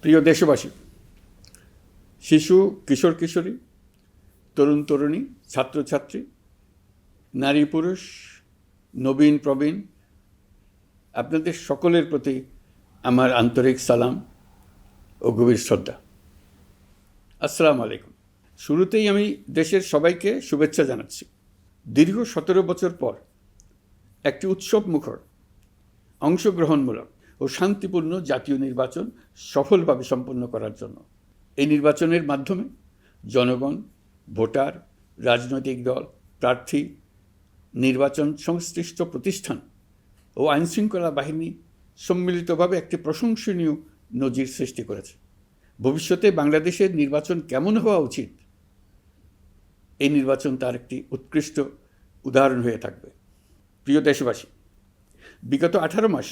প্রিয় দেশবাসী, শিশু, কিশোর কিশোরী, তরুণ তরুণী, ছাত্রছাত্রী, নারী পুরুষ, নবীন প্রবীণ, আপনাদের সকলের প্রতি আমার আন্তরিক সালাম ও গভীর শ্রদ্ধা। আসসালামু আলাইকুম। শুরুতেই আমি দেশের সবাইকে শুভেচ্ছা জানাচ্ছি। দীর্ঘ 17 বছর পর একটি উৎসবমুখর, অংশগ্রহণমূলক ও শান্তিপূর্ণ জাতীয় নির্বাচন সফলভাবে সম্পন্ন করার জন্য এই নির্বাচনের মাধ্যমে জনগণ, ভোটার, রাজনৈতিক দল, প্রার্থী, নির্বাচন সংশ্লিষ্ট প্রতিষ্ঠান ও আইনশৃঙ্খলা বাহিনী সম্মিলিতভাবে একটি প্রশংসনীয় নজির সৃষ্টি করেছে। ভবিষ্যতে বাংলাদেশের নির্বাচন কেমন হওয়া উচিত, এই নির্বাচন তার একটি উৎকৃষ্ট উদাহরণ হয়ে থাকবে। প্রিয় দেশবাসী, বিগত 18 মাস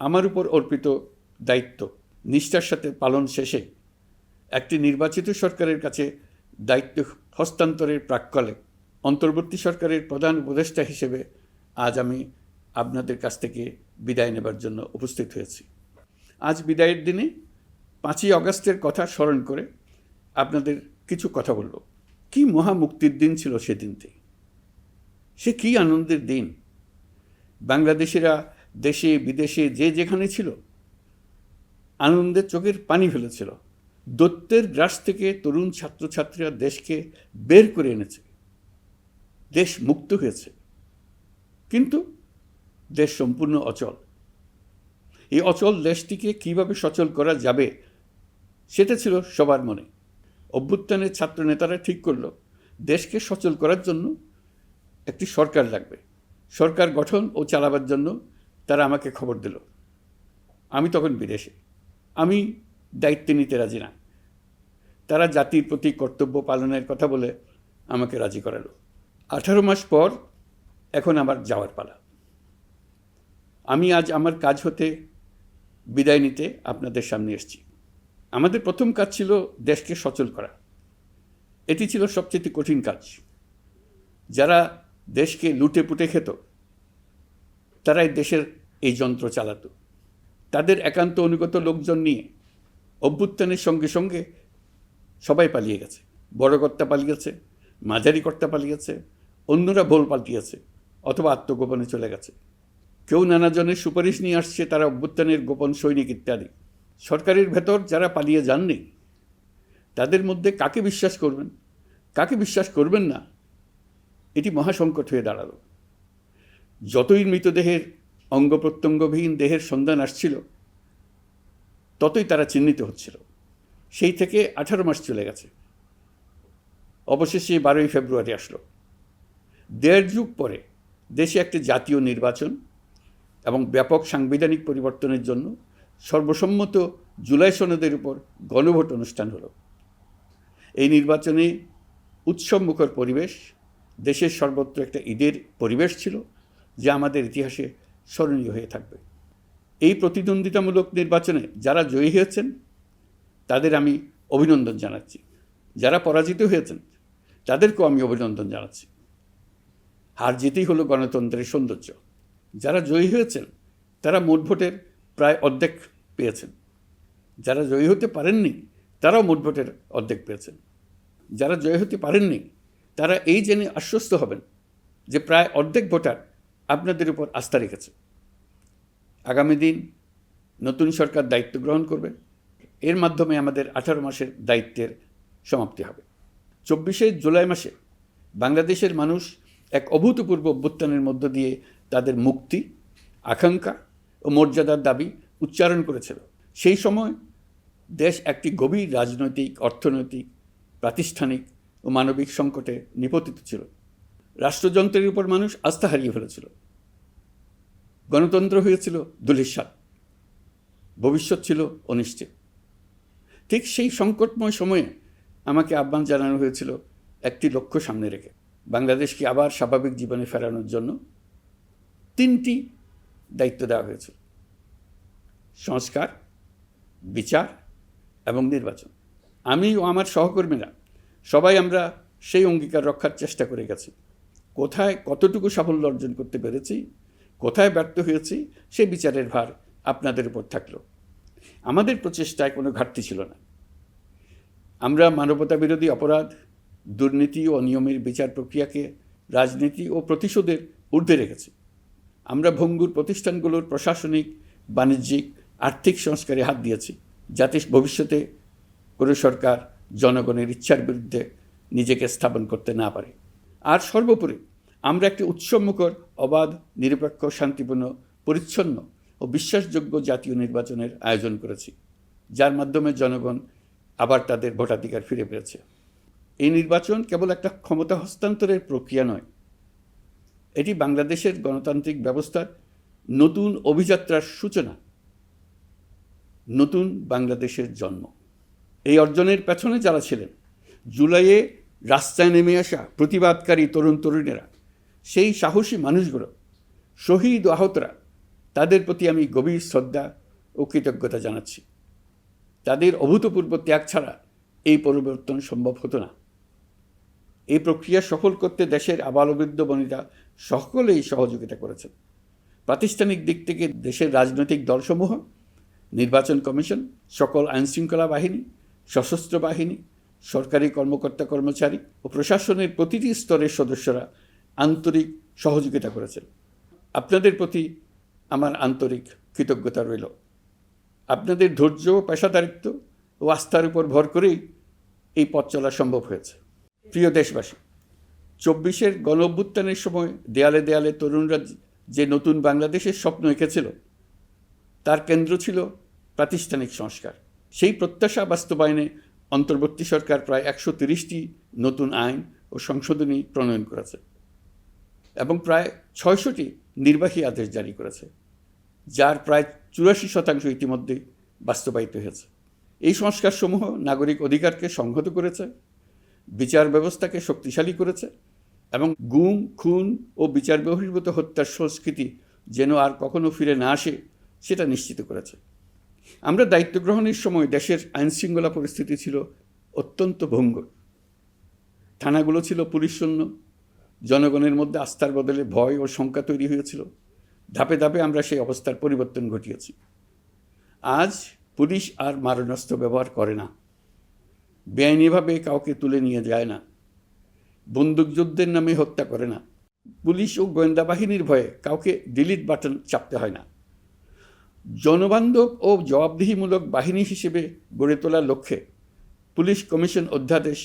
আমার উপর অর্পিত দায়িত্ব নিষ্ঠার সাথে পালন শেষে একটি নির্বাচিত সরকারের কাছে দায়িত্ব হস্তান্তরের প্রাক্কালে অন্তর্বর্তী সরকারের প্রধান উপদেষ্টা হিসেবে আজ আমি আপনাদের কাছ থেকে বিদায় নেবার জন্য উপস্থিত হয়েছি। আজ বিদায়ের দিনে 5ই অগাস্টের কথা স্মরণ করে আপনাদের কিছু কথা বলব। কি মহা মুক্তির দিন ছিল সেদিনটি, সে কি আনন্দের দিন। বাংলাদেশিরা দেশে বিদেশে যে যেখানে ছিল আনন্দে চোখের পানি ফেলেছিল। দৈত্যের গ্রাস থেকে তরুণ ছাত্রছাত্রীরা দেশকে বের করে এনেছে, দেশ মুক্ত হয়েছে। কিন্তু দেশ সম্পূর্ণ অচল। এই অচল দেশটিকে কিভাবে সচল করা যাবে সেটা ছিল সবার মনে। অভ্যুত্থানের ছাত্র নেতারা ঠিক করল দেশকে সচল করার জন্য একটি সরকার লাগবে। সরকার গঠন ও চালাবার জন্য তারা আমাকে খবর দিল। আমি তখন বিদেশে, আমি দায়িত্ব নিতে রাজি না। তারা জাতির প্রতি কর্তব্য পালনের কথা বলে আমাকে রাজি করালো। 18 মাস পর এখন আমার যাওয়ার পালা। আমি আজ আমার কাজ হতে বিদায় নিতে আপনাদের সামনে এসেছি। আমাদের প্রথম কাজ ছিল দেশকে সচল করা। এটি ছিল সবচেয়ে কঠিন কাজ। যারা দেশকে লুটে পুটে খেত তারাই দেশের এই যন্ত্র চালাতো। তাদের একান্ত অনুগত লোকজন নিয়ে অভ্যুত্থানের সঙ্গে সঙ্গে সবাই পালিয়ে গেছে। বড় কর্তা পালিয়েছে, মাঝারি কর্তা পালিয়েছে, অন্যরা ভোল পাল্টিয়েছে অথবা আত্মগোপনে চলে গেছে। কেউ নানাজনের সুপারিশ নিয়ে আসছে, তারা অভ্যুত্থানের গোপন সৈনিক ইত্যাদি। সরকারের ভেতর যারা পালিয়ে যাননি তাদের মধ্যে কাকে বিশ্বাস করবেন, কাকে বিশ্বাস করবেন না, এটি মহাসংকট হয়ে দাঁড়ালো। যতই মৃতদেহের অঙ্গ প্রত্যঙ্গবিহীন দেহের সন্ধান আসছিল ততই তারা চিহ্নিত হচ্ছিল। সেই থেকে 18 মাস চলে গেছে। অবশেষে 12ই ফেব্রুয়ারি আসলো। 1.5 যুগ পরে দেশে একটি জাতীয় নির্বাচন এবং ব্যাপক সাংবিধানিক পরিবর্তনের জন্য সর্বসম্মত জুলাই সনদের উপর গণভোট অনুষ্ঠান হলো। এই নির্বাচনে উৎসবমুখর পরিবেশ, দেশের সর্বত্র একটা ঈদের পরিবেশ ছিল যা আমাদের ইতিহাসে স্মরণীয় হয়ে থাকবে। এই প্রতিদ্বন্দ্বিতামূলক নির্বাচনে যারা জয়ী হয়েছেন তাদের আমি অভিনন্দন জানাচ্ছি। যারা পরাজিত হয়েছেন তাদেরকেও আমি অভিনন্দন জানাচ্ছি। হার জিতেই হলো গণতন্ত্রের সৌন্দর্য। যারা জয়ী হয়েছেন তারা মোট ভোটের প্রায় অর্ধেক পেয়েছেন। যারা জয়ী হতে পারেননি তারাও মোট ভোটের অর্ধেক পেয়েছেন। যারা জয়ী হতে পারেননি তারা এই জেনে আশ্বস্ত হবেন যে প্রায় অর্ধেক ভোটার আপনাদের উপর আস্থা রেখেছে। আগামী দিন নতুন সরকার দায়িত্ব গ্রহণ করবে। এর মাধ্যমে আমাদের 18 মাসের দায়িত্বের সমাপ্তি হবে। 24শে জুলাই মাসে বাংলাদেশের মানুষ এক অভূতপূর্ব অভ্যুত্থানের মধ্য দিয়ে তাদের মুক্তি, আকাঙ্ক্ষা ও মর্যাদার দাবি উচ্চারণ করেছিল। সেই সময় দেশ একটি গভীর রাজনৈতিক, অর্থনৈতিক, প্রাতিষ্ঠানিক ও মানবিক সংকটে নিপতিত ছিল। রাষ্ট্রযন্ত্রের উপর মানুষ আস্থা হারিয়ে ফেলেছিল। গণতন্ত্র হয়েছিল ধূলিসাৎ, ভবিষ্যৎ ছিল অনিশ্চিত। ঠিক সেই সংকটময় সময়ে আমাকে আহ্বান জানানো হয়েছিল একটি লক্ষ্য সামনে রেখে বাংলাদেশকে আবার স্বাভাবিক জীবনে ফেরানোর জন্য 3টি দায়িত্ব দেওয়া হয়েছিল: সংস্কার, বিচার এবং নির্বাচন। আমি ও আমার সহকর্মীরা সবাই আমরা সেই অঙ্গীকার রক্ষার চেষ্টা করে গেছি। কোথায় কতটুকু সাফল্য অর্জন করতে পেরেছি, কোথায় ব্যর্থ হয়েছি, সে বিচারের ভার আপনাদের উপর থাকলো। আমাদের প্রচেষ্টায় কোনো ঘাটতি ছিল না। আমরা মানবতা বিরোধী অপরাধ, দুর্নীতি ও অনিয়মের বিচার প্রক্রিয়াকে রাজনীতি ও প্রতিশোধের ঊর্ধ্বে রেখেছি। আমরা ভঙ্গুর প্রতিষ্ঠানগুলোর প্রশাসনিক, বাণিজ্যিক, আর্থিক সংস্কারে হাত দিয়েছি, যাতে ভবিষ্যতে কোনো সরকার জনগণের ইচ্ছার বিরুদ্ধে নিজেকে স্থাপন করতে না পারে। আর সর্বোপরি আমরা একটি উৎসবমুখর, অবাধ, নিরপেক্ষ, শান্তিপূর্ণ, পরিচ্ছন্ন ও বিশ্বাসযোগ্য জাতীয় নির্বাচনের আয়োজন করেছি, যার মাধ্যমে জনগণ আবার তাদের ভোটাধিকার ফিরে পেয়েছে। এই নির্বাচন কেবল একটা ক্ষমতা হস্তান্তরের প্রক্রিয়া নয়, এটি বাংলাদেশের গণতান্ত্রিক ব্যবস্থার নতুন অভিযাত্রার সূচনা, নতুন বাংলাদেশের জন্ম। এই অর্জনের পেছনে যারা ছিলেন, জুলাইয়ে রাস্তায় নেমে আসা প্রতিবাদকারী তরুণ তরুণীরা, সেই সাহসী মানুষগুলো, শহীদ ও আহতরা, তাদের প্রতি আমি গভীর শ্রদ্ধা ও কৃতজ্ঞতা জানাচ্ছি। তাদের অভূতপূর্ব ত্যাগ ছাড়া এই পরিবর্তন সম্ভব হতো না। এই প্রক্রিয়া সফল করতে দেশের আবালবৃদ্ধ বনিতা সকলেই সহযোগিতা করেছেন। প্রাতিষ্ঠানিক দিক থেকে দেশের রাজনৈতিক দলসমূহ, নির্বাচন কমিশন, সকল আইনশৃঙ্খলা বাহিনী, সশস্ত্র বাহিনী, সরকারি কর্মকর্তা কর্মচারী ও প্রশাসনের প্রতিটি স্তরের সদস্যরা আন্তরিক সহযোগিতা করেছেন। আপনাদের প্রতি আমার আন্তরিক কৃতজ্ঞতা রইল। আপনাদের ধৈর্য, পেশাদারিত্ব ও আস্থার উপর ভর করেই এই পথ চলা সম্ভব হয়েছে। প্রিয় দেশবাসী, 24-এর গণ অভ্যুত্থানের সময় দেয়ালে দেয়ালে তরুণরা যে নতুন বাংলাদেশের স্বপ্ন এঁকেছিল, তার কেন্দ্র ছিল প্রাতিষ্ঠানিক সংস্কার। সেই প্রত্যাশা বাস্তবায়নে অন্তর্বর্তী সরকার প্রায় 130টি নতুন আইন ও সংশোধনী প্রণয়ন করেছে এবং প্রায় 600টি নির্বাহী আদেশ জারি করেছে, যার প্রায় 84% ইতিমধ্যে বাস্তবায়িত হয়েছে। এই সংস্কারসমূহ নাগরিক অধিকারকে সংহত করেছে, বিচার ব্যবস্থাকে শক্তিশালী করেছে এবং গুম, খুন ও বিচার বহির্ভূত হত্যার সংস্কৃতি যেন আর কখনো ফিরে না আসে সেটা নিশ্চিত করেছে। আমরা দায়িত্ব গ্রহণের সময় দেশের আইনশৃঙ্খলা পরিস্থিতি ছিল অত্যন্ত ভঙ্গুর। থানাগুলো ছিল পুলিশশূন্য, জনগণের মধ্যে আস্থার বদলে ভয় ও শঙ্কা তৈরি হয়েছিল। ধাপে ধাপে আমরা সেই অবস্থার পরিবর্তন ঘটিয়েছি। আজ পুলিশ আর মারণাস্ত্র ব্যবহার করে না, বেআইনিভাবে কাউকে তুলে নিয়ে যায় না, বন্দুকযুদ্ধের নামে হত্যা করে না, পুলিশ ও গোয়েন্দা বাহিনীর ভয়ে কাউকে ডিলিট বাটন চাপতে হয় না। জনবান্ধব ও জবাবদিহিমূলক বাহিনী হিসেবে গড়ে তোলার লক্ষ্যে পুলিশ কমিশন অধ্যাদেশ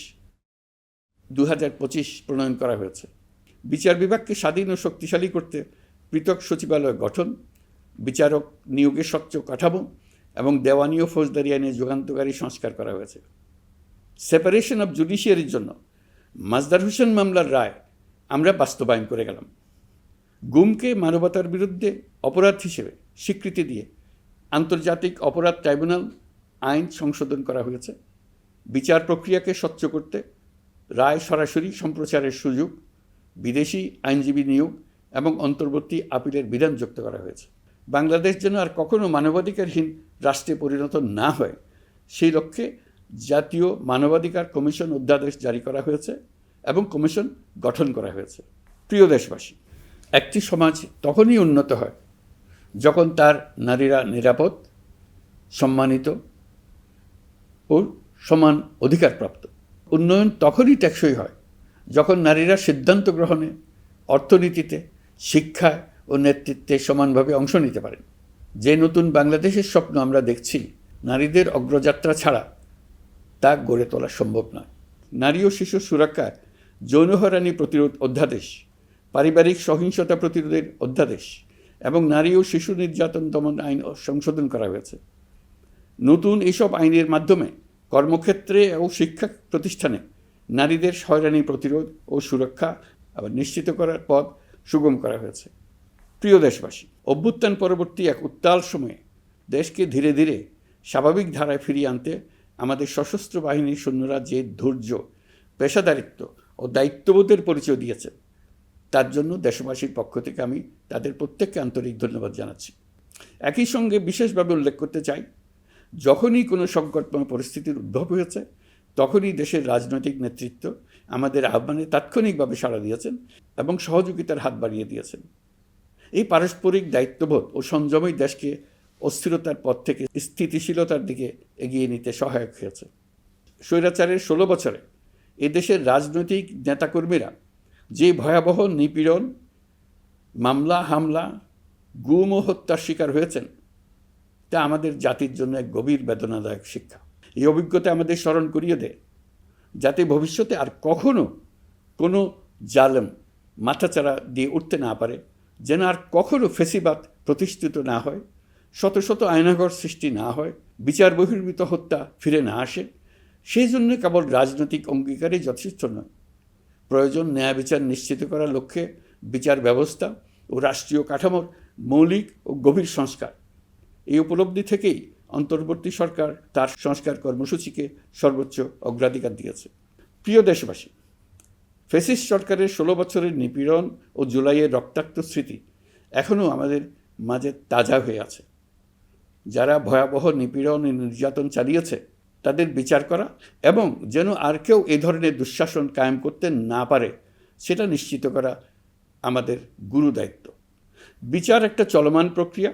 2025 প্রণয়ন করা হয়েছে। বিচার বিভাগকে স্বাধীন ও শক্তিশালী করতে পৃথক সচিবালয় গঠন, বিচারক নিয়োগের স্বচ্ছ কাঠামো এবং দেওয়ানি ও ফৌজদারি আইনে যুগান্তকারী সংস্কার করা হয়েছে। সেপারেশন অব জুডিশিয়ারির জন্য মাজদার হোসেন মামলার রায় আমরা বাস্তবায়ন করে গেলাম। গুমকে মানবতার বিরুদ্ধে অপরাধ হিসেবে স্বীকৃতি দিয়ে আন্তর্জাতিক অপরাধ ট্রাইব্যুনাল আইন সংশোধন করা হয়েছে। বিচার প্রক্রিয়াকে স্বচ্ছ করতে রায় সরাসরি সম্প্রচারের সুযোগ, বিদেশি আইনজীবী নিয়োগ এবং অন্তর্বর্তী আপিলের বিধান যুক্ত করা হয়েছে। বাংলাদেশ যেন আর কখনো মানবাধিকারহীন রাষ্ট্রে পরিণত না হয়, সেই লক্ষ্যে জাতীয় মানবাধিকার কমিশন অধ্যাদেশ জারি করা হয়েছে এবং কমিশন গঠন করা হয়েছে। প্রিয় দেশবাসী, একটি সমাজ তখনই উন্নত হয় যখন তার নারীরা নিরাপদ, সম্মানিত ও সমান অধিকারপ্রাপ্ত। উন্নয়ন তখনই টেকসই হয় যখন নারীরা সিদ্ধান্ত গ্রহণে, অর্থনীতিতে, শিক্ষায় ও নেতৃত্বে সমানভাবে অংশ নিতে পারেন। যে নতুন বাংলাদেশের স্বপ্ন আমরা দেখছি, নারীদের অগ্রযাত্রা ছাড়া তা গড়ে তোলা সম্ভব নয়। নারী ও শিশু সুরক্ষা, যৌন হয়রানি প্রতিরোধ অধ্যাদেশ, পারিবারিক সহিংসতা প্রতিরোধের অধ্যাদেশ এবং নারী ও শিশু নির্যাতন দমন আইন সংশোধন করা হয়েছে। নতুন এইসব আইনের মাধ্যমে কর্মক্ষেত্রে ও শিক্ষা প্রতিষ্ঠানে নারীদের হয়রানি প্রতিরোধ ও সুরক্ষা আবার নিশ্চিত করার পথ সুগম করা হয়েছে। প্রিয় দেশবাসী, অভ্যুত্থান পরবর্তী এক উত্তাল সময়ে দেশকে ধীরে ধীরে স্বাভাবিক ধারায় ফিরিয়ে আনতে আমাদের সশস্ত্র বাহিনীর সৈন্যরা যে ধৈর্য, পেশাদারিত্ব ও দায়িত্ববোধের পরিচয় দিয়েছে, তার জন্য দেশবাসীর পক্ষ থেকে আমি তাদের প্রত্যেককে আন্তরিক ধন্যবাদ জানাচ্ছি। একই সঙ্গে বিশেষভাবে উল্লেখ করতে চাই, যখনই কোনো সংকটময় পরিস্থিতির উদ্ভব হয়েছে, তখনই দেশের রাজনৈতিক নেতৃত্ব আমাদের আহ্বানে তাৎক্ষণিকভাবে সাড়া দিয়েছেন এবং সহযোগিতার হাত বাড়িয়ে দিয়েছেন। এই পারস্পরিক দায়িত্ববোধ ও সংযমই দেশকে অস্থিরতার পথ থেকে স্থিতিশীলতার দিকে এগিয়ে নিতে সহায়ক হয়েছে। স্বৈরাচারের 16 বছরে এদেশের রাজনৈতিক নেতাকর্মীরা যে ভয়াবহ নিপীড়ন, মামলা হামলা, গুম ও হত্যার শিকার হয়েছেন তা আমাদের জাতির জন্য এক গভীর বেদনাদায়ক শিক্ষা। এই অভিজ্ঞতা আমাদের স্মরণ করিয়ে দেয় যাতে ভবিষ্যতে আর কখনো কোনো জালেম মাথাচাড়া দিয়ে উঠতে না পারে, যেন আর কখনো ফেসিবাদ প্রতিষ্ঠিত না হয়, শত শত আয়নাঘর সৃষ্টি না হয়, বিচার বহির্ভূত হত্যা ফিরে না আসে। সেই জন্য কেবল রাজনৈতিক অঙ্গীকারই যথেষ্ট নয়, প্রয়োজন ন্যায় বিচার নিশ্চিত করার লক্ষ্যে বিচার ব্যবস্থা ও রাষ্ট্রীয় কাঠামোর মৌলিক ও গভীর সংস্কার। এই উপলব্ধি থেকেই অন্তর্বর্তী সরকার তার সংস্কার কর্মসূচিকে সর্বোচ্চ অগ্রাধিকার দিয়েছে। প্রিয় দেশবাসী, ফ্যাসিস্ট সরকারের 16 বছরের নিপীড়ন ও জুলাইয়ের রক্তাক্ত স্মৃতি এখনও আমাদের মাঝে তাজা হয়ে আছে। যারা ভয়াবহ নিপীড়ন ও নির্যাতন চালিয়েছে তাদের বিচার করা এবং যেন আর কেউ এ ধরনের দুঃশাসন কায়েম করতে না পারে সেটা নিশ্চিত করা আমাদের গুরু দায়িত্ব। বিচার একটা চলমান প্রক্রিয়া।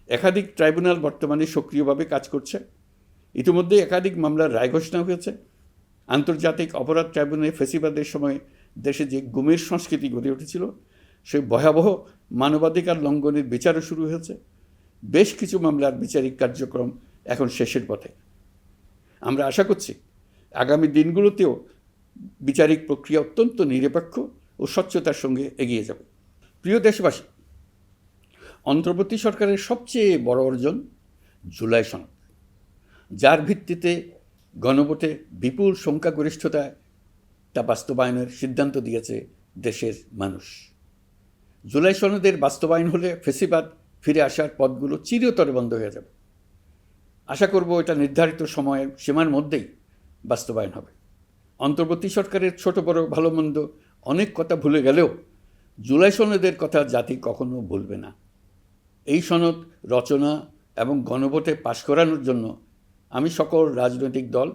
একাধিক ট্রাইব্যুনাল বর্তমানে সক্রিয়ভাবে কাজ করছে। ইতিমধ্যে একাধিক মামলার রায় ঘোষণা হয়েছে। আন্তর্জাতিক অপরাধ ট্রাইব্যুনালে ফেসিবাদের সময় দেশে যে গুমের সংস্কৃতি গড়ে উঠেছিল সেই ভয়াবহ মানবাধিকার লঙ্ঘনের বিচারও শুরু হয়েছে। বেশ কিছু মামলার বিচারিক কার্যক্রম এখন শেষের পথে। আমরা আশা করছি আগামী দিনগুলোতেও বিচারিক প্রক্রিয়া অত্যন্ত নিরপেক্ষ ও স্বচ্ছতার সঙ্গে এগিয়ে যাবে। প্রিয় দেশবাসী, অন্তর্বর্তী সরকারের সবচেয়ে বড় অর্জন জুলাই সনদ, যার ভিত্তিতে গণভোটে বিপুল সংখ্যাগরিষ্ঠতায় তা বাস্তবায়নের সিদ্ধান্ত দিয়েছে দেশের মানুষ। জুলাই সনদের বাস্তবায়ন হলে ফেসিবাদ ফিরে আসার পথগুলো চিরতরে বন্ধ হয়ে যাবে। আশা করব এটা নির্ধারিত সময়ের সীমার মধ্যেই বাস্তবায়ন হবে। অন্তর্বর্তী সরকারের ছোট বড় ভালো মন্দ অনেক কথা ভুলে গেলেও জুলাই সনদের কথা জাতি কখনো ভুলবে না। এই সনদ রচনা এবং গণভোটে পাশ করানোর জন্য আমি সকল রাজনৈতিক দল,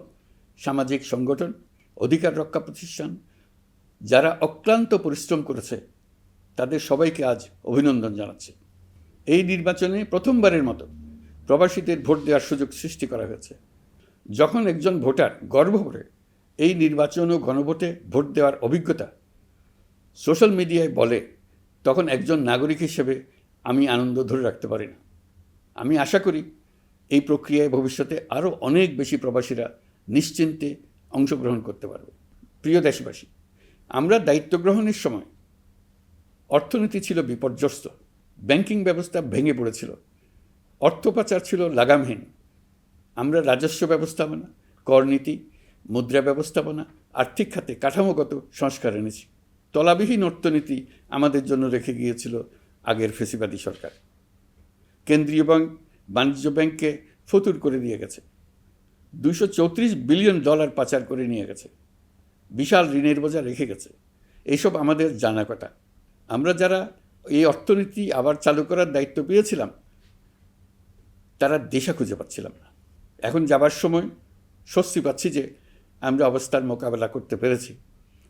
সামাজিক সংগঠন, অধিকার রক্ষা প্রতিষ্ঠান যারা অক্লান্ত পরিশ্রম করেছে তাদের সবাইকে আজ অভিনন্দন জানাচ্ছি। এই নির্বাচনে প্রথমবারের মতো প্রবাসীদের ভোট দেওয়ার সুযোগ সৃষ্টি করা হয়েছে। যখন একজন ভোটার গর্ব করে এই নির্বাচন ও গণভোটে ভোট দেওয়ার অভিজ্ঞতা সোশ্যাল মিডিয়ায় বলে, তখন একজন নাগরিক হিসেবে আমি আনন্দ ধরে রাখতে পারি না। আমি আশা করি এই প্রক্রিয়ায় ভবিষ্যতে আরও অনেক বেশি প্রবাসীরা নিশ্চিন্তে অংশগ্রহণ করতে পারবে। প্রিয় দেশবাসী, আমরা দায়িত্ব গ্রহণের সময় অর্থনীতি ছিল বিপর্যস্ত, ব্যাংকিং ব্যবস্থা ভেঙে পড়েছিল, অর্থ পাচার ছিল লাগামহীন। আমরা রাজস্ব ব্যবস্থাপনা, করনীতি, মুদ্রা ব্যবস্থাপনা, আর্থিক খাতে কাঠামোগত সংস্কার এনেছি। তলাবিহীন অর্থনীতি আমাদের জন্য রেখে গিয়েছিল আগের ফেসিবাদী সরকার। কেন্দ্রীয় ব্যাংক বাণিজ্য ব্যাংককে ফতুর করে দিয়ে গেছে, $234 বিলিয়ন পাচার করে নিয়ে গেছে, বিশাল ঋণের বোঝা রেখে গেছে। এইসব আমাদের জানা কথা। আমরা যারা এই অর্থনীতি আবার চালু করার দায়িত্ব পেয়েছিলাম তারা দিশা খুঁজে পাচ্ছিলাম না। এখন যাবার সময় স্বস্তি পাচ্ছি যে আমরা অবস্থার মোকাবেলা করতে পেরেছি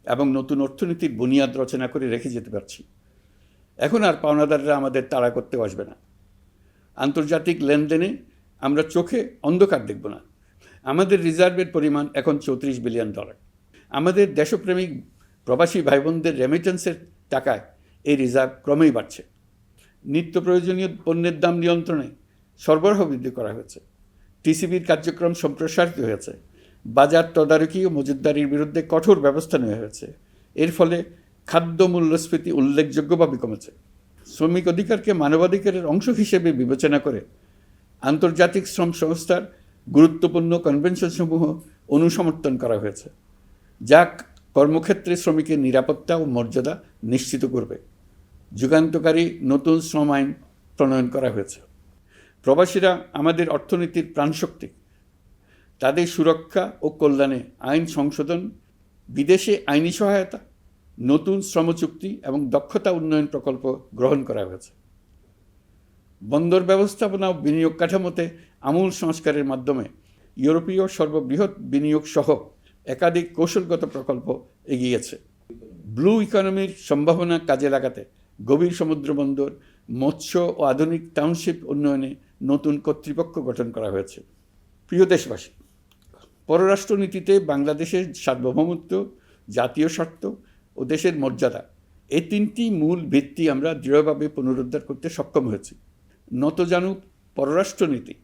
এবং নতুন অর্থনীতির বুনিয়াদ রচনা করে রেখে যেতে পারছি। এখন আর পাওনাদাররা আমাদের তাড়া করতে আসবে না। আন্তর্জাতিক লেনদেনে আমরা চোখে অন্ধকার দেখব না। আমাদের রিজার্ভের পরিমাণ এখন $34 বিলিয়ন। আমাদের দেশপ্রেমিক প্রবাসী ভাই বোনদের রেমিটেন্সের টাকায় এই রিজার্ভ ক্রমেই বাড়ছে। নিত্য প্রয়োজনীয় পণ্যের দাম নিয়ন্ত্রণে সরবরাহ বৃদ্ধি করা হয়েছে। টিসিবির কার্যক্রম সম্প্রসারিত হয়েছে। বাজার তদারকি ও মজুতদারির বিরুদ্ধে কঠোর ব্যবস্থা নেওয়া হয়েছে। এর ফলে খাদ্য মূল্যস্ফীতি উল্লেখযোগ্যভাবে কমেছে। শ্রমিক অধিকারকে মানবাধিকারের অংশ হিসেবে বিবেচনা করে আন্তর্জাতিক শ্রম সংস্থার গুরুত্বপূর্ণ কনভেনশনসমূহ অনুসমর্থন করা হয়েছে, যা কর্মক্ষেত্রে শ্রমিকের নিরাপত্তা ও মর্যাদা নিশ্চিত করবে। যুগান্তকারী নতুন শ্রম আইন প্রণয়ন করা হয়েছে। প্রবাসীরা আমাদের অর্থনীতির প্রাণশক্তি। তাদের সুরক্ষা ও কল্যাণে আইন সংশোধন, বিদেশে আইনি সহায়তা, নতুন শ্রমচুক্তি এবং দক্ষতা উন্নয়ন প্রকল্প গ্রহণ করা হয়েছে। বন্দর ব্যবস্থাপনা ও বিনিয়োগ কাঠামোতে আমূল সংস্কারের মাধ্যমে ইউরোপীয় সর্ববৃহৎ বিনিয়োগ সহ একাধিক কৌশলগত প্রকল্প এগিয়েছে। ব্লু ইকোনমির সম্ভাবনা কাজে লাগাতে গভীর সমুদ্র বন্দর, মৎস্য ও আধুনিক টাউনশিপ উন্নয়নে নতুন কর্তৃপক্ষ গঠন করা হয়েছে। প্রিয় দেশবাসী, পররাষ্ট্রনীতিতে বাংলাদেশের সার্বভৌমত্ব, জাতীয় স্বার্থ ও দেশের মর্যাদা, এই তিনটি মূল ভিত্তি আমরা দৃঢ়ভাবে পুনরুদ্ধার করতে সক্ষম হয়েছি। নতজানু পররাষ্ট্রনীতি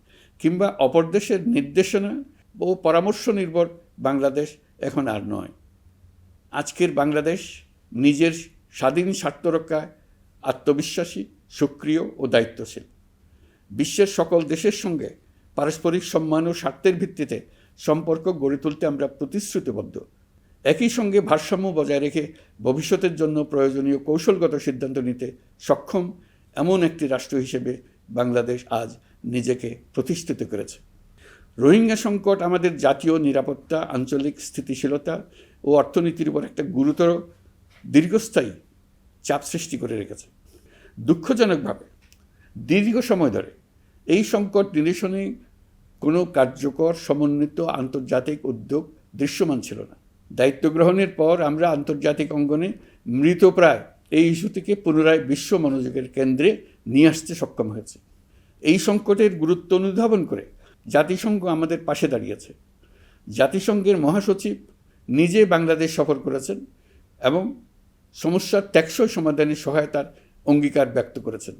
কিংবা অপর দেশের নির্দেশনা ও পরামর্শ নির্ভর বাংলাদেশ এখন আর নয়। আজকের বাংলাদেশ নিজের স্বাধীন স্বার্থ রক্ষায় আত্মবিশ্বাসী, সক্রিয় ও দায়িত্বশীল। বিশ্বের সকল দেশের সঙ্গে পারস্পরিক সম্মান ও স্বার্থের ভিত্তিতে সম্পর্ক গড়ে তুলতে আমরা প্রতিশ্রুতিবদ্ধ। একই সঙ্গে ভারসাম্য বজায় রেখে ভবিষ্যতের জন্য প্রয়োজনীয় কৌশলগত সিদ্ধান্ত নিতে সক্ষম এমন একটি রাষ্ট্র হিসেবে বাংলাদেশ আজ নিজেকে প্রতিষ্ঠিত করেছে। রোহিঙ্গা সংকট আমাদের জাতীয় নিরাপত্তা, আঞ্চলিক স্থিতিশীলতা ও অর্থনীতির উপর একটা গুরুতর দীর্ঘস্থায়ী চাপ সৃষ্টি করে রেখেছে। দুঃখজনকভাবে দীর্ঘ সময় ধরে এই সংকট নিরসনে কোনো কার্যকর সমন্বিত আন্তর্জাতিক উদ্যোগ দৃশ্যমান ছিল না। দায়িত্ব গ্রহণের পর আমরা আন্তর্জাতিক অঙ্গনে মৃতপ্রায় এই ইস্যুটিকে পুনরায় বিশ্ব মনোযোগের কেন্দ্রে নিয়ে আসতে সক্ষম হয়েছে। এই সংকটের গুরুত্ব অনুধাবন করে জাতিসংঘ আমাদের পাশে দাঁড়িয়েছে। জাতিসংঘের মহাসচিব নিজে বাংলাদেশ সফর করেছেন এবং সমস্যার টেকসই সমাধানে সহায়তার অঙ্গীকার ব্যক্ত করেছেন।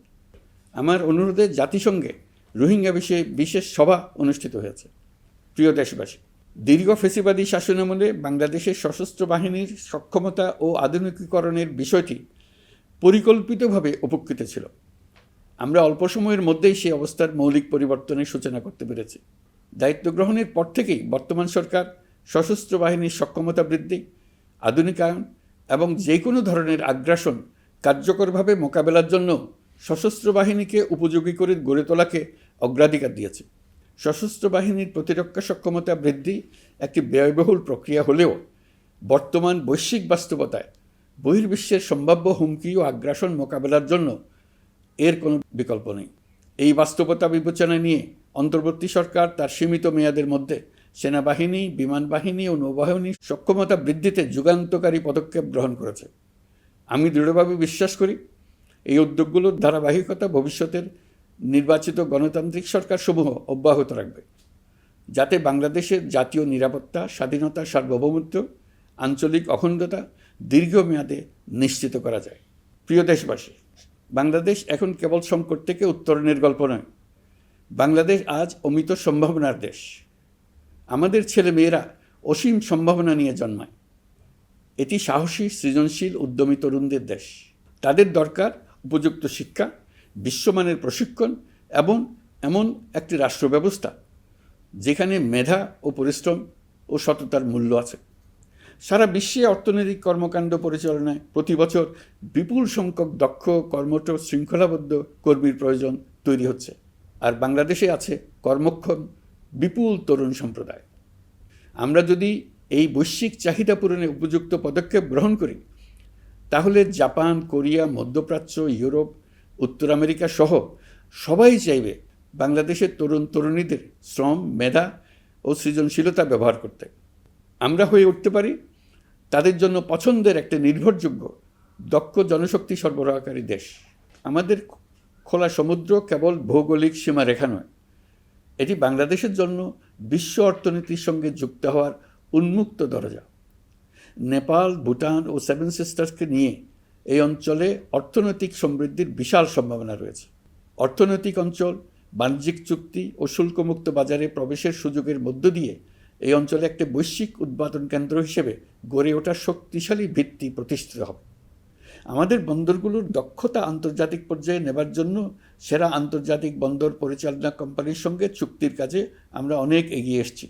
আমার অনুরোধে জাতিসংঘে রোহিঙ্গা বিষয়ে বিশেষ সভা অনুষ্ঠিত হয়েছে। প্রিয় দেশবাসী, দীর্ঘ ফ্যাসিবাদী শাসনামলে বাংলাদেশের সশস্ত্র বাহিনীর সক্ষমতা ও আধুনিকীকরণের বিষয়টি পরিকল্পিতভাবে উপেক্ষিত ছিল। আমরা অল্প সময়ের মধ্যেই সেই অবস্থার মৌলিক পরিবর্তনের সূচনা করতে পেরেছি। দায়িত্ব গ্রহণের পর থেকেই বর্তমান সরকার সশস্ত্র বাহিনীর সক্ষমতা বৃদ্ধি, আধুনিকায়ন এবং যে কোনো ধরনের আগ্রাসন কার্যকরভাবে মোকাবেলার জন্য সশস্ত্র বাহিনীকে উপযোগী করে গড়ে তোলাকে অগ্রাধিকার দিয়েছে। সশস্ত্র বাহিনীর প্রতিরক্ষা সক্ষমতা বৃদ্ধি একটি ব্যয়বহুল প্রক্রিয়া হলেও বর্তমান বৈশ্বিক বাস্তবতায় বহির্বিশ্বের সম্ভাব্য হুমকি ও আগ্রাসন মোকাবেলার জন্য এর কোনো বিকল্প নেই। এই বাস্তবতা বিবেচনা নিয়ে অন্তর্বর্তী সরকার তার সীমিত মেয়াদের মধ্যে সেনাবাহিনী, বিমান বাহিনী ও নৌবাহিনীর সক্ষমতা বৃদ্ধিতে যুগান্তকারী পদক্ষেপ গ্রহণ করেছে। আমি দৃঢ়ভাবে বিশ্বাস করি এই উদ্যোগগুলোর ধারাবাহিকতা ভবিষ্যতের নির্বাচিত গণতান্ত্রিক সরকারসমূহ অব্যাহত রাখবে, যাতে বাংলাদেশের জাতীয় নিরাপত্তা, স্বাধীনতা, সার্বভৌমত্ব, আঞ্চলিক অখণ্ডতা দীর্ঘমেয়াদে নিশ্চিত করা যায়। প্রিয় দেশবাসী, বাংলাদেশ এখন কেবল সংকট থেকে উত্তরণের গল্প নয়। বাংলাদেশ আজ অমিত সম্ভাবনার দেশ। আমাদের ছেলেমেয়েরা অসীম সম্ভাবনা নিয়ে জন্মায়। এটি সাহসী, সৃজনশীল, উদ্যমী তরুণদের দেশ। তাদের দরকার উপযুক্ত শিক্ষা, বিশ্বমানের প্রশিক্ষণ এবং এমন একটি রাষ্ট্র ব্যবস্থা যেখানে মেধা ও পরিশ্রম ও সততার মূল্য আছে। সারা বিশ্বে অর্থনৈতিক কর্মকাণ্ড পরিচালনায় প্রতি বছর বিপুল সংখ্যক দক্ষ, কর্মঠ, শৃঙ্খলাবদ্ধ কর্মীর প্রয়োজন তৈরি হচ্ছে, আর বাংলাদেশে আছে কর্মক্ষম বিপুল তরুণ সম্প্রদায়। আমরা যদি এই বৈশ্বিক চাহিদা পূরণে উপযুক্ত পদক্ষেপ গ্রহণ করি, তাহলে জাপান, কোরিয়া, মধ্যপ্রাচ্য, ইউরোপ, উত্তর আমেরিকা সহ সবাই চাইবে বাংলাদেশের তরুণ তরুণীদের শ্রম, মেধা ও সৃজনশীলতা ব্যবহার করতে। আমরা হয়ে উঠতে পারি তাদের জন্য পছন্দের একটা নির্ভরযোগ্য, দক্ষ জনশক্তি সরবরাহকারী দেশ। আমাদের খোলা সমুদ্র কেবল ভৌগোলিক সীমারেখা নয়, এটি বাংলাদেশের জন্য বিশ্ব অর্থনীতির সঙ্গে যুক্ত হওয়ার উন্মুক্ত দরজা। নেপাল, ভুটান ও সেভেন সিস্টার্সকে নিয়ে এই অঞ্চলে অর্থনৈতিক সমৃদ্ধির বিশাল সম্ভাবনা রয়েছে। অর্থনৈতিক অঞ্চল, বাণিজ্যিক চুক্তি ও শুল্কমুক্ত বাজারে প্রবেশের সুযোগের মধ্য দিয়ে এই অঞ্চলে একটি বৈশ্বিক উৎপাদন কেন্দ্র হিসেবে গড়ে ওঠার শক্তিশালী ভিত্তি প্রতিষ্ঠিত হবে। আমাদের বন্দরগুলোর দক্ষতা আন্তর্জাতিক পর্যায়ে নেবার জন্য সেরা আন্তর্জাতিক বন্দর পরিচালনা কোম্পানির সঙ্গে চুক্তির কাজে আমরা অনেক এগিয়ে এসেছি।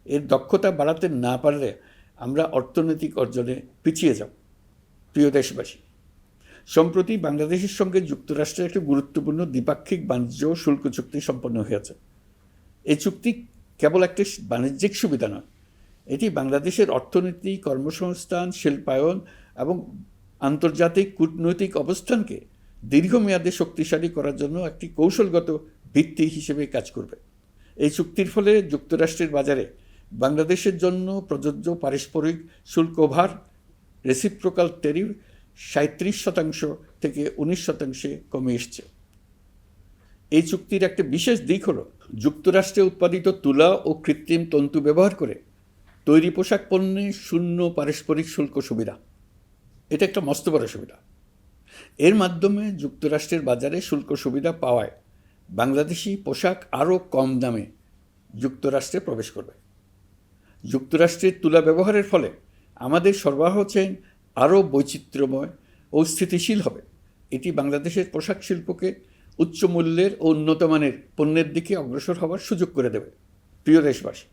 এর দক্ষতা বাড়াতে না পারলে আমরা অর্থনৈতিক অর্জনে পিছিয়ে যাব। প্রিয় দেশবাসী, সম্প্রতি বাংলাদেশের সঙ্গে যুক্তরাষ্ট্রের একটি গুরুত্বপূর্ণ দ্বিপাক্ষিক বাণিজ্য ও শুল্ক চুক্তি সম্পন্ন হয়েছে। এই চুক্তি কেবল একটি বাণিজ্যিক সুবিধা নয়, এটি বাংলাদেশের অর্থনীতি, কর্মসংস্থান, শিল্পায়ন এবং আন্তর্জাতিক কূটনৈতিক অবস্থানকে দীর্ঘমেয়াদে শক্তিশালী করার জন্য একটি কৌশলগত ভিত্তি হিসেবে কাজ করবে। এই চুক্তির ফলে যুক্তরাষ্ট্রের বাজারে বাংলাদেশের জন্য প্রযোজ্য পারস্পরিক শুল্কভার, রেসিপ্রোকাল ট্যারিফ 37% থেকে 19% কমে এসছে। এই চুক্তির একটা বিশেষ দিক হলো যুক্তরাষ্ট্রে উৎপাদিত তুলা ও কৃত্রিম তন্তু ব্যবহার করে তৈরি পোশাক পণ্যে শূন্য পারস্পরিক শুল্ক সুবিধা। এটা একটা মস্ত বড় সুবিধা। এর মাধ্যমে যুক্তরাষ্ট্রের বাজারে শুল্ক সুবিধা পাওয়ায় বাংলাদেশি পোশাক আরও কম দামে যুক্তরাষ্ট্রে প্রবেশ করবে। যুক্তরাষ্ট্রের তুলা ব্যবহারের ফলে আমাদের সরবরাহ চেইন আরও বৈচিত্র্যময় ও স্থিতিশীল হবে। এটি বাংলাদেশের পোশাক শিল্পকে উচ্চ মূল্যের ও উন্নত মানের পণ্যের দিকে অগ্রসর হওয়ার সুযোগ করে দেবে। প্রিয় দেশবাসী,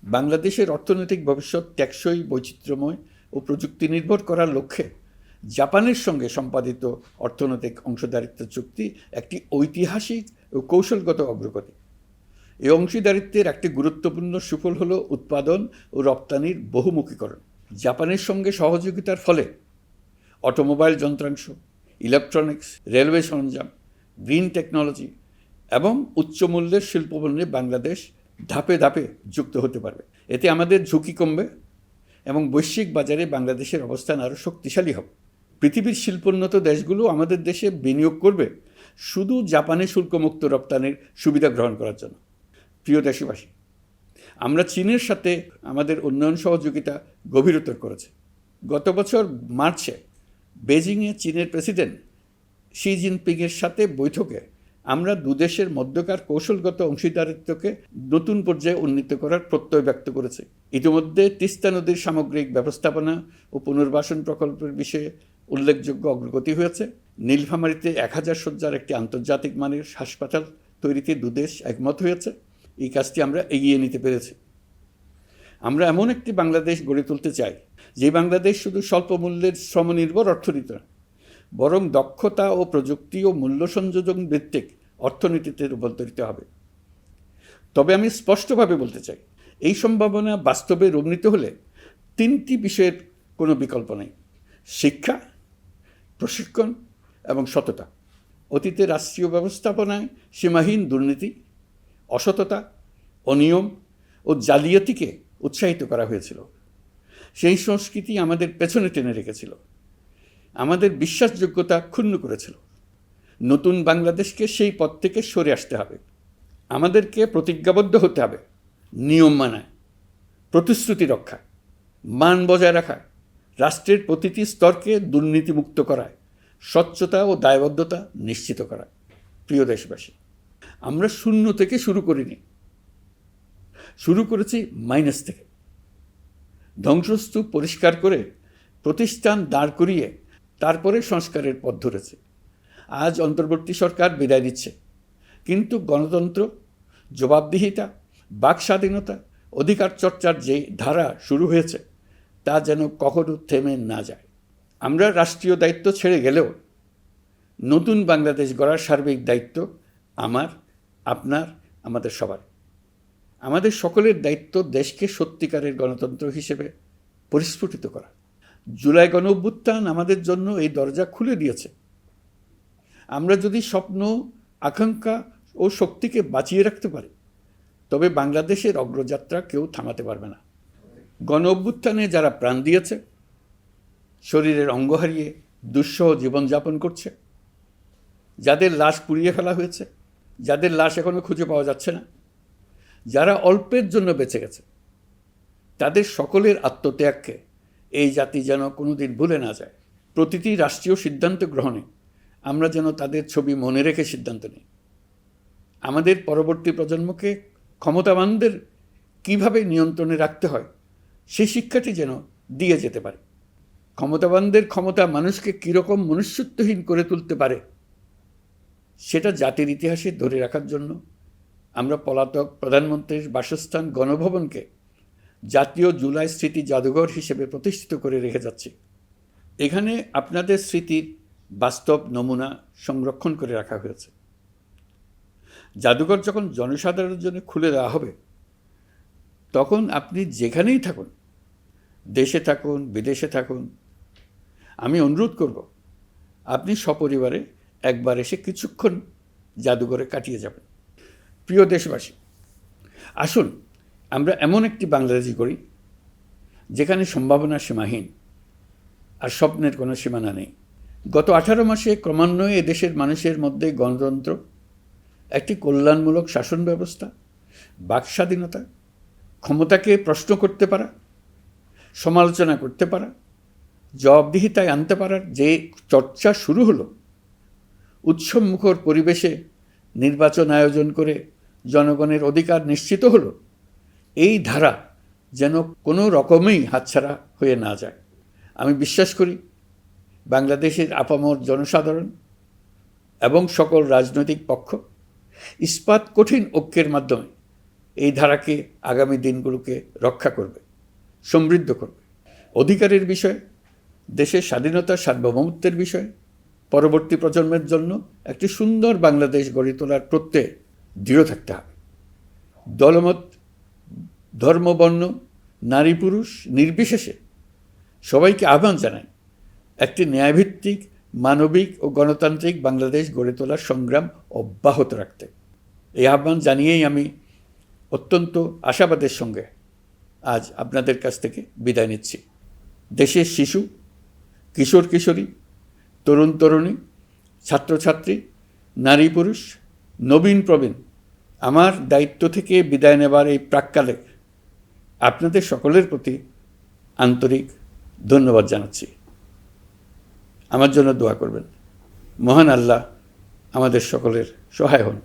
বাংলাদেশের অর্থনৈতিক ভবিষ্যৎ টেকসই, বৈচিত্র্যময় ও প্রযুক্তি নির্ভর করার লক্ষ্যে জাপানের সঙ্গে সম্পাদিত অর্থনৈতিক অংশীদারিত্ব চুক্তি একটি ঐতিহাসিক ও কৌশলগত অগ্রগতি। এই অংশীদারিত্বের একটি গুরুত্বপূর্ণ সুফল হল উৎপাদন ও রপ্তানির বহুমুখীকরণ। জাপানের সঙ্গে সহযোগিতার ফলে অটোমোবাইল যন্ত্রাংশ, ইলেকট্রনিক্স, রেলওয়ে সরঞ্জাম, গ্রিন টেকনোলজি এবং উচ্চমূল্যের শিল্পপণ্যে বাংলাদেশ ধাপে ধাপে যুক্ত হতে পারবে। এতে আমাদের ঝুঁকি কমবে এবং বৈশ্বিক বাজারে বাংলাদেশের অবস্থান আরও শক্তিশালী হবে। পৃথিবীর শিল্পোন্নত দেশগুলো আমাদের দেশে বিনিয়োগ করবে শুধু জাপানে শুল্কমুক্ত রপ্তানির সুবিধা গ্রহণ করার জন্য। প্রিয় দেশবাসী, আমরা চীনের সাথে আমাদের উন্নয়ন সহযোগিতা গভীরতর করেছি। গত বছর মার্চে বেজিংয়ে চীনের প্রেসিডেন্ট শি জিনপিংয়ের সাথে বৈঠকে আমরা দুদেশের মধ্যকার কৌশলগত অংশীদারিত্বকে নতুন পর্যায়ে উন্নীত করার প্রত্যয় ব্যক্ত করেছে। ইতিমধ্যে তিস্তা নদীর সামগ্রিক ব্যবস্থাপনা ও পুনর্বাসন প্রকল্পের বিষয়ে উল্লেখযোগ্য অগ্রগতি হয়েছে। নীলফামারীতে 1000 শয্যার একটি আন্তর্জাতিক মানের হাসপাতাল তৈরিতে দুদেশ একমত হয়েছে। এই কাজটি আমরা এগিয়ে নিতে পেরেছি। আমরা এমন একটি বাংলাদেশ গড়ে তুলতে চাই যে বাংলাদেশ শুধু স্বল্প মূল্যের শ্রমনির্ভর অর্থনীতি নয়, বরং দক্ষতা ও প্রযুক্তি ও মূল্য সংযোজন ভিত্তিক অর্থনীতিতে রূপান্তরিত হবে। তবে আমি স্পষ্টভাবে বলতে চাই, এই সম্ভাবনা বাস্তবে রূপান্তরিত হলে 3টি বিষয়ের কোনো বিকল্প নেই: শিক্ষা, প্রশিক্ষণ এবং সততা। অতীতে রাষ্ট্রীয় ব্যবস্থাপনায় সীমাহীন দুর্নীতি, অসততা, অনিয়ম ও জালিয়াতিকে উৎসাহিত করা হয়েছিল। সেই সংস্কৃতি আমাদের পেছনে টেনে রেখেছিল, আমাদের বিশ্বাসযোগ্যতা ক্ষুণ্ণ করেছিল। নতুন বাংলাদেশকে সেই পথ থেকে সরে আসতে হবে। আমাদেরকে প্রতিজ্ঞাবদ্ধ হতে হবে নিয়ম মানায়, প্রতিশ্রুতি রক্ষা, মান বজায় রাখা, রাষ্ট্রের প্রতিটি স্তরকে দুর্নীতিমুক্ত করায়, স্বচ্ছতা ও দায়বদ্ধতা নিশ্চিত করা। প্রিয় দেশবাসী, আমরা শূন্য থেকে শুরু করিনি, শুরু করেছি মাইনাস থেকে। ধ্বংসস্তূপ পরিষ্কার করে প্রতিষ্ঠান দাঁড় করিয়ে তারপরে সংস্কারের পথ ধরেছে। আজ অন্তর্বর্তী সরকার বিদায় নিচ্ছে, কিন্তু গণতন্ত্র, জবাবদিহিতা, বাক স্বাধীনতা, অধিকার চর্চার যে ধারা শুরু হয়েছে তা যেন কখনো থেমে না যায়। আমরা রাষ্ট্রীয় দায়িত্ব ছেড়ে গেলেও নতুন বাংলাদেশ গড়ার সার্বিক দায়িত্ব আমার, আপনার, আমাদের সবার। আমাদের সকলের দায়িত্ব দেশকে সত্যিকারের গণতন্ত্র হিসেবে পরিস্ফুটিত করা। জুলাই গণঅভ্যুত্থান আমাদের জন্য এই দরজা খুলে দিয়েছে। আমরা যদি স্বপ্ন, আকাঙ্ক্ষা ও শক্তিকে বাঁচিয়ে রাখতে পারি, তবে বাংলাদেশের অগ্রযাত্রা কেউ থামাতে পারবে না। গণঅভ্যুত্থানে যারা প্রাণ দিয়েছে, শরীরের অঙ্গ হারিয়ে দুঃসহ জীবনযাপন করছে, যাদের লাশ পুড়িয়ে ফেলা হয়েছে, যাদের লাশ এখনও খুঁজে পাওয়া যাচ্ছে না, যারা অল্পের জন্য বেঁচে গেছে, তাদের সকলের আত্মত্যাগকে এই জাতি যেন কোনোদিন ভুলে না যায়। প্রতিটি রাষ্ট্রীয় সিদ্ধান্ত গ্রহণে আমরা যেন তাদের ছবি মনে রেখে সিদ্ধান্ত নিই। আমাদের পরবর্তী প্রজন্মকে ক্ষমতাবানদের কিভাবে নিয়ন্ত্রণে রাখতে হয় সেই শিক্ষাটি যেন দিয়ে যেতে পারে। ক্ষমতাবানদের ক্ষমতা মানুষকে কীরকম মনুষ্যত্বহীন করে তুলতে পারে সেটা জাতির ইতিহাসে ধরে রাখার জন্য আমরা পলাতক প্রধানমন্ত্রীর বাসস্থান গণভবনকে জাতীয় জুলাই স্মৃতি জাদুঘর হিসেবে প্রতিষ্ঠিত করে রেখে যাচ্ছি। এখানে আপনাদের স্মৃতির বাস্তব নমুনা সংরক্ষণ করে রাখা হয়েছে। জাদুঘর যখন জনসাধারণের জন্য খুলে দেওয়া হবে, তখন আপনি যেখানেই থাকুন, দেশে থাকুন, বিদেশে থাকুন, আমি অনুরোধ করব আপনি সপরিবারে একবার এসে কিছুক্ষণ জাদুঘরে কাটিয়ে যাবেন। প্রিয় দেশবাসী, আসুন আমরা এমন একটি বাংলাদেশ গড়ি যেখানে সম্ভাবনা সীমাহীন আর স্বপ্নের কোনো সীমানা নেই। গত 18 মাসে ক্রমান্বয়ে এদেশের মানুষের মধ্যে গণতন্ত্র, একটি কল্যাণমূলক শাসন ব্যবস্থা, বাকস্বাধীনতা, ক্ষমতাকে প্রশ্ন করতে পারা, সমালোচনা করতে পারা, জবাবদিহিতায় আনতে পারার যে চর্চা শুরু হলো, উৎসবমুখর পরিবেশে নির্বাচন আয়োজন করে জনগণের অধিকার নিশ্চিত হলো, এই ধারা যেন কোনো রকমেই হাতছাড়া হয়ে না যায়। আমি বিশ্বাস করি বাংলাদেশের আপামর জনসাধারণ এবং সকল রাজনৈতিক পক্ষ ইস্পাত কঠিন ঐক্যের মাধ্যমে এই ধারাকে আগামী দিনগুলোকে রক্ষা করবে, সমৃদ্ধ করবে। অধিকারের বিষয়ে, দেশের স্বাধীনতা সার্বভৌমত্বের বিষয়ে পরবর্তী প্রজন্মের জন্য একটি সুন্দর বাংলাদেশ গড়ে তোলার প্রত্যয়ে দৃঢ় থাকতে হবে। দলমত, ধর্ম, বর্ণ, নারী পুরুষ নির্বিশেষে সবাইকে আহ্বান জানাই একটি ন্যায়ভিত্তিক, মানবিক ও গণতান্ত্রিক বাংলাদেশ গড়ে তোলার সংগ্রাম অব্যাহত রাখতে। এই আহ্বান জানিয়েই আমি অত্যন্ত আশাবাদের সঙ্গে আজ আপনাদের কাছ থেকে বিদায় নিচ্ছি। দেশের শিশু, কিশোর কিশোরী, তরুণ তরুণী, ছাত্রছাত্রী, নারী পুরুষ, নবীন প্রবীণ, আমার দায়িত্ব থেকে বিদায় নেবার এই প্রাক্কালে আপনাদের সকলের প্রতি আন্তরিক ধন্যবাদ জানাচ্ছি। আমার জন্য দোয়া করবেন। মহান আল্লাহ আমাদের সকলের সহায় হন।